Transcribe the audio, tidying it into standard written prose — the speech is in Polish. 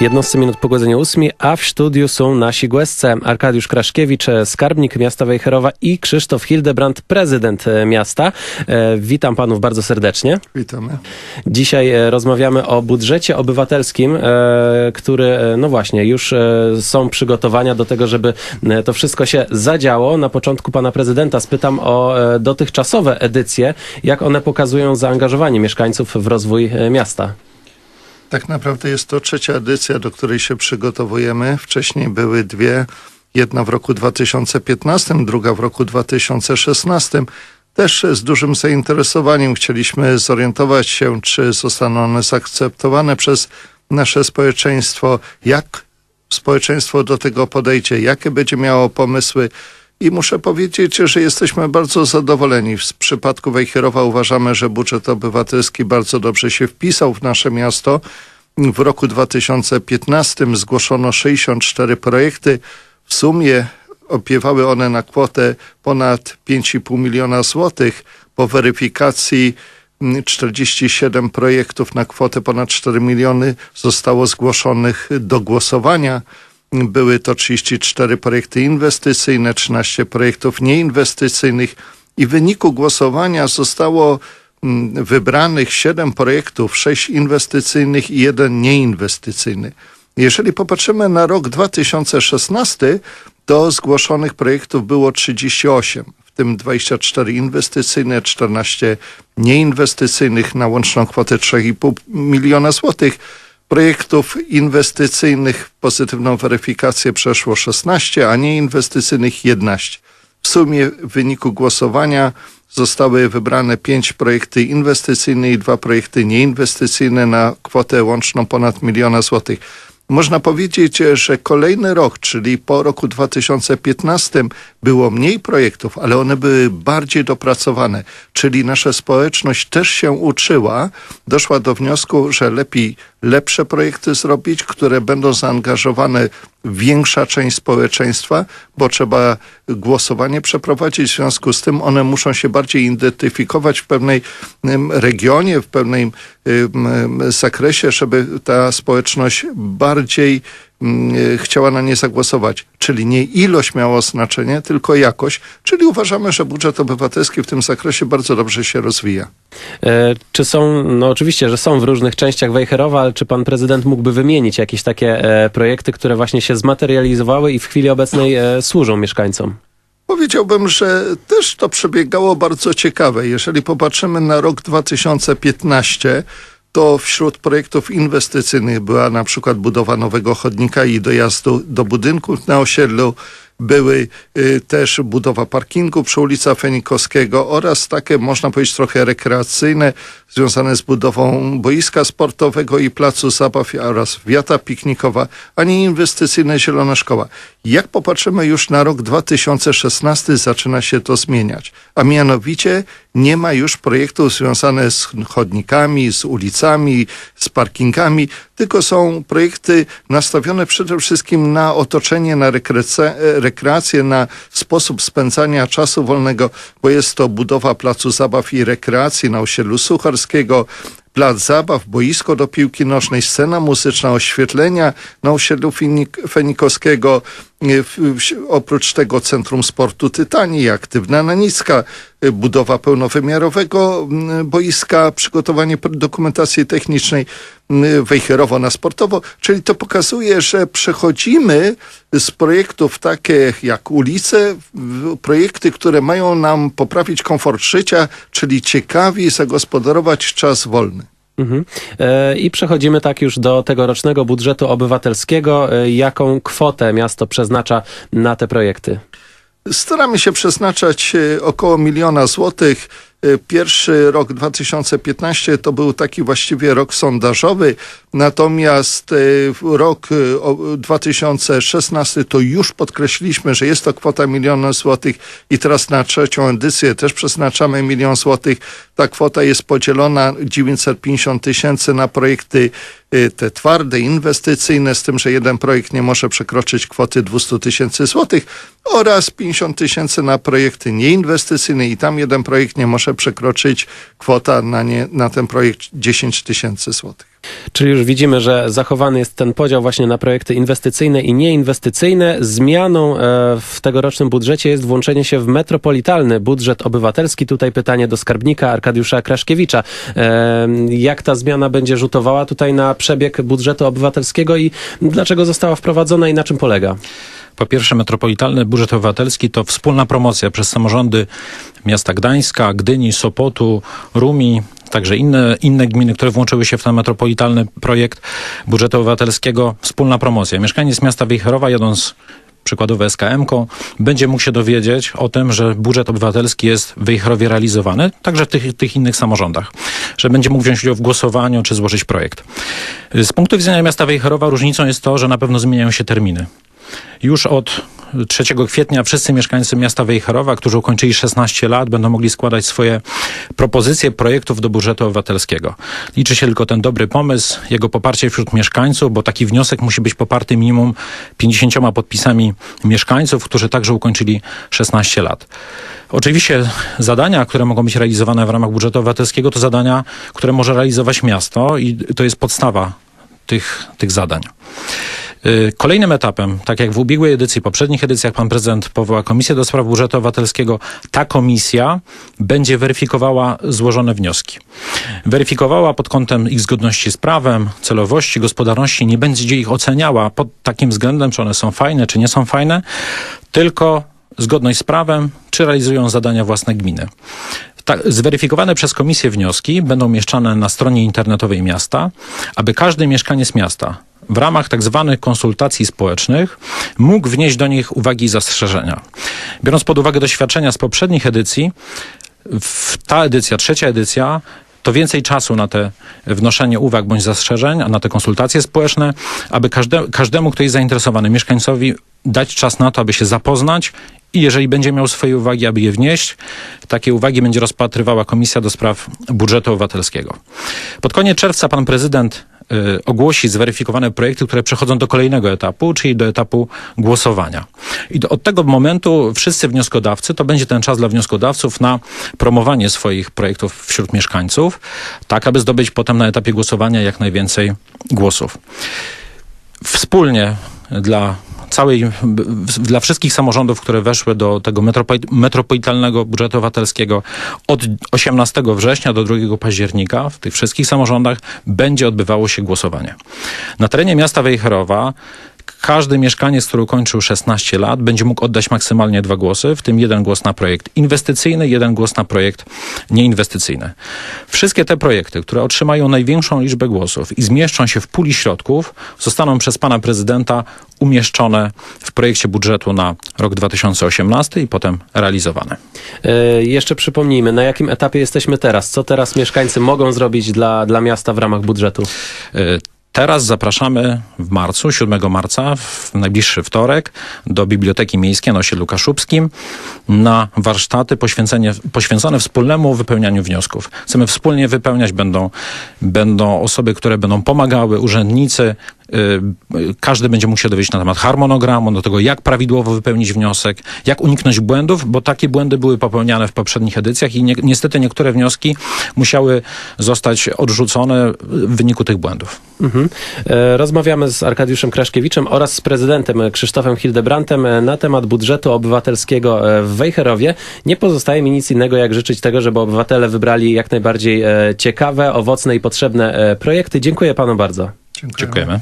11 minut po godzinie 8, a w studiu są nasi goście Arkadiusz Kraszkiewicz, skarbnik miasta Wejherowa i Krzysztof Hildebrand, prezydent miasta. Witam panów bardzo serdecznie. Witamy. Dzisiaj rozmawiamy o budżecie obywatelskim, który, no właśnie, już są przygotowania do tego, żeby to wszystko się zadziało. Na początku pana prezydenta spytam o dotychczasowe edycje, jak one pokazują zaangażowanie mieszkańców w rozwój miasta. Tak naprawdę jest to trzecia edycja, do której się przygotowujemy. Wcześniej były dwie. Jedna w roku 2015, druga w roku 2016. Też z dużym zainteresowaniem chcieliśmy zorientować się, czy zostaną one zaakceptowane przez nasze społeczeństwo, jak społeczeństwo do tego podejdzie, jakie będzie miało pomysły. I muszę powiedzieć, że jesteśmy bardzo zadowoleni. W przypadku Wejherowa uważamy, że budżet obywatelski bardzo dobrze się wpisał w nasze miasto. W roku 2015 zgłoszono 64 projekty. W sumie opiewały one na kwotę ponad 5,5 miliona złotych. Po weryfikacji 47 projektów na kwotę ponad 4 miliony zostało zgłoszonych do głosowania. Były to 34 projekty inwestycyjne, 13 projektów nieinwestycyjnych i w wyniku głosowania zostało wybranych 7 projektów, 6 inwestycyjnych i 1 nieinwestycyjny. Jeżeli popatrzymy na rok 2016, to zgłoszonych projektów było 38, w tym 24 inwestycyjne, 14 nieinwestycyjnych na łączną kwotę 3,5 miliona złotych. Projektów inwestycyjnych pozytywną weryfikację przeszło 16, a nieinwestycyjnych 11. W sumie w wyniku głosowania zostały wybrane 5 projekty inwestycyjne i 2 projekty nieinwestycyjne na kwotę łączną ponad 1 miliona złotych. Można powiedzieć, że kolejny rok, czyli po roku 2015 było mniej projektów, ale one były bardziej dopracowane, czyli nasza społeczność też się uczyła, doszła do wniosku, że lepiej lepsze projekty zrobić, które będą zaangażowane większa część społeczeństwa, bo trzeba głosowanie przeprowadzić, w związku z tym one muszą się bardziej identyfikować w pewnej regionie, w pewnym zakresie, żeby ta społeczność bardziej chciała na nie zagłosować. Czyli nie ilość miała znaczenie, tylko jakość. Czyli uważamy, że budżet obywatelski w tym zakresie bardzo dobrze się rozwija. Czy są, no oczywiście, że są w różnych częściach Wejherowa, ale czy pan prezydent mógłby wymienić jakieś takie projekty, które właśnie się zmaterializowały i w chwili obecnej służą mieszkańcom? Powiedziałbym, że też to przebiegało bardzo ciekawe. Jeżeli popatrzymy na rok 2015, to wśród projektów inwestycyjnych była na przykład budowa nowego chodnika i dojazdu do budynków na osiedlu. Były też budowa parkingu przy ulicy Fenikowskiego oraz takie, można powiedzieć, trochę rekreacyjne, związane z budową boiska sportowego i placu zabaw oraz wiata piknikowa, a nie inwestycyjne Zielona Szkoła. Jak popatrzymy już na rok 2016, zaczyna się to zmieniać. A mianowicie nie ma już projektów związanych z chodnikami, z ulicami, z parkingami, tylko są projekty nastawione przede wszystkim na otoczenie, na rekreację, na sposób spędzania czasu wolnego, bo jest to budowa placu zabaw i rekreacji na osiedlu Sucharskiego, plac zabaw, boisko do piłki nożnej, scena muzyczna, oświetlenia na osiedlu Fenikowskiego, oprócz tego Centrum Sportu Tytanii, Aktywna Nanicka, budowa pełnowymiarowego boiska, przygotowanie dokumentacji technicznej, Wejherowo na sportowo, czyli to pokazuje, że przechodzimy z projektów takich jak ulice, projekty, które mają nam poprawić komfort życia, czyli ciekawiej zagospodarować czas wolny. I przechodzimy tak już do tegorocznego budżetu obywatelskiego. Jaką kwotę miasto przeznacza na te projekty? Staramy się przeznaczać około 1 miliona złotych. Pierwszy rok 2015 to był taki właściwie rok sondażowy, natomiast rok 2016 to już podkreśliliśmy, że jest to kwota 1 miliona złotych i teraz na trzecią edycję też przeznaczamy 1 milion złotych. Ta kwota jest podzielona 950 tysięcy na projekty te twarde, inwestycyjne, z tym, że jeden projekt nie może przekroczyć kwoty 200 tysięcy złotych oraz 50 tysięcy na projekty nieinwestycyjne i tam jeden projekt nie może może przekroczyć kwota na ten projekt 10 tysięcy złotych. Czyli już widzimy, że zachowany jest ten podział właśnie na projekty inwestycyjne i nieinwestycyjne. Zmianą w tegorocznym budżecie jest włączenie się w metropolitalny budżet obywatelski. Tutaj pytanie do skarbnika Arkadiusza Kraszkiewicza. Jak ta zmiana będzie rzutowała tutaj na przebieg budżetu obywatelskiego i dlaczego została wprowadzona i na czym polega? Po pierwsze, metropolitalny budżet obywatelski to wspólna promocja przez samorządy miasta Gdańska, Gdyni, Sopotu, Rumi, także inne gminy, które włączyły się w ten metropolitalny projekt budżetu obywatelskiego. Wspólna promocja. Mieszkaniec miasta Wejherowa, jadąc przykładowo SKM-ką, będzie mógł się dowiedzieć o tym, że budżet obywatelski jest w Wejherowie realizowany, także w tych innych samorządach, że będzie mógł wziąć udział w głosowaniu czy złożyć projekt. Z punktu widzenia miasta Wejherowa różnicą jest to, że na pewno zmieniają się terminy. Już od 3 kwietnia wszyscy mieszkańcy miasta Wejherowa, którzy ukończyli 16 lat, będą mogli składać swoje propozycje projektów do budżetu obywatelskiego. Liczy się tylko ten dobry pomysł, jego poparcie wśród mieszkańców, bo taki wniosek musi być poparty minimum 50 podpisami mieszkańców, którzy także ukończyli 16 lat. Oczywiście zadania, które mogą być realizowane w ramach budżetu obywatelskiego, to zadania, które może realizować miasto i to jest podstawa tych zadań. Kolejnym etapem, tak jak w ubiegłej edycji, poprzednich edycjach pan prezydent powoła Komisję do spraw budżetu obywatelskiego, ta komisja będzie weryfikowała złożone wnioski. Weryfikowała pod kątem ich zgodności z prawem, celowości, gospodarności, nie będzie ich oceniała pod takim względem, czy one są fajne, czy nie są fajne, tylko zgodność z prawem, czy realizują zadania własne gminy. Zweryfikowane przez komisję wnioski będą umieszczane na stronie internetowej miasta, aby każdy mieszkaniec miasta w ramach tak zwanych konsultacji społecznych mógł wnieść do nich uwagi i zastrzeżenia. Biorąc pod uwagę doświadczenia z poprzednich edycji, ta edycja, 3. edycja, to więcej czasu na te wnoszenie uwag bądź zastrzeżeń, a na te konsultacje społeczne, aby każdemu, kto jest zainteresowany, mieszkańcowi dać czas na to, aby się zapoznać i jeżeli będzie miał swoje uwagi, aby je wnieść, takie uwagi będzie rozpatrywała Komisja do spraw budżetu obywatelskiego. Pod koniec czerwca pan prezydent ogłosi zweryfikowane projekty, które przechodzą do kolejnego etapu, czyli do etapu głosowania. I od tego momentu wszyscy wnioskodawcy, to będzie ten czas dla wnioskodawców na promowanie swoich projektów wśród mieszkańców, tak aby zdobyć potem na etapie głosowania jak najwięcej głosów. Wspólnie dla wszystkich samorządów, które weszły do tego metropolitalnego budżetu obywatelskiego od 18 września do 2 października w tych wszystkich samorządach będzie odbywało się głosowanie. Na terenie miasta Wejherowa każdy mieszkaniec, który ukończył 16 lat, będzie mógł oddać maksymalnie 2 głosy, w tym 1 głos na projekt inwestycyjny, 1 głos na projekt nieinwestycyjny. Wszystkie te projekty, które otrzymają największą liczbę głosów i zmieszczą się w puli środków, zostaną przez pana prezydenta umieszczone w projekcie budżetu na rok 2018 i potem realizowane. Jeszcze przypomnijmy, na jakim etapie jesteśmy teraz? Co teraz mieszkańcy mogą zrobić dla miasta w ramach budżetu? Teraz zapraszamy w marcu, 7 marca, w najbliższy wtorek, do Biblioteki Miejskiej na osiedlu Kaszubskim na warsztaty poświęcone wspólnemu wypełnianiu wniosków. Chcemy wspólnie wypełniać, będą osoby, które będą pomagały, urzędnicy. Każdy będzie mógł się dowiedzieć na temat harmonogramu, do tego jak prawidłowo wypełnić wniosek, jak uniknąć błędów, bo takie błędy były popełniane w poprzednich edycjach i niestety niektóre wnioski musiały zostać odrzucone w wyniku tych błędów. Rozmawiamy z Arkadiuszem Kraszkiewiczem oraz z prezydentem Krzysztofem Hildebrandtem na temat budżetu obywatelskiego w Wejherowie. Nie pozostaje mi nic innego, jak życzyć tego, żeby obywatele wybrali jak najbardziej ciekawe, owocne i potrzebne projekty. Dziękuję panu bardzo. Dziękujemy.